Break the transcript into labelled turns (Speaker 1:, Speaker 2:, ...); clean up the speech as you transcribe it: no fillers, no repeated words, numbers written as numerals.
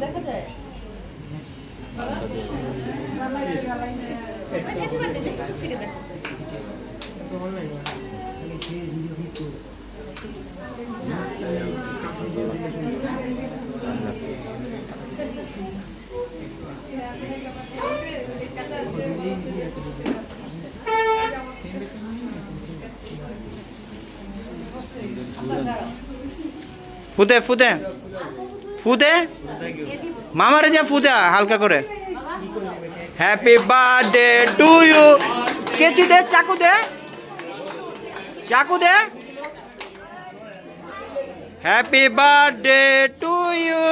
Speaker 1: দেখা যায়
Speaker 2: ফুদে ফুদে ফুদে মামারে যা ফুদা হালকা করে হ্যাপি বার্থডে টু ইউ কেচি দে চাকু দে হ্যাপি বার্থডে টু ইউ